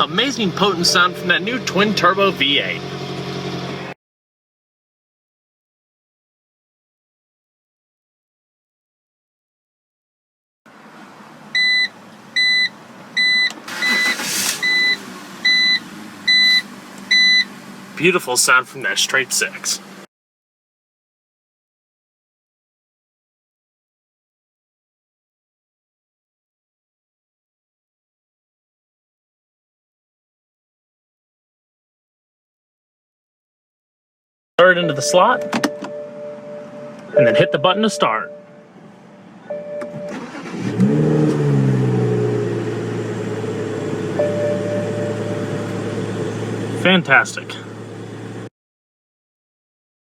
Amazing potent sound from that new twin-turbo V8. Beautiful sound from that straight six. Third into the slot, and then hit the button to start. Fantastic.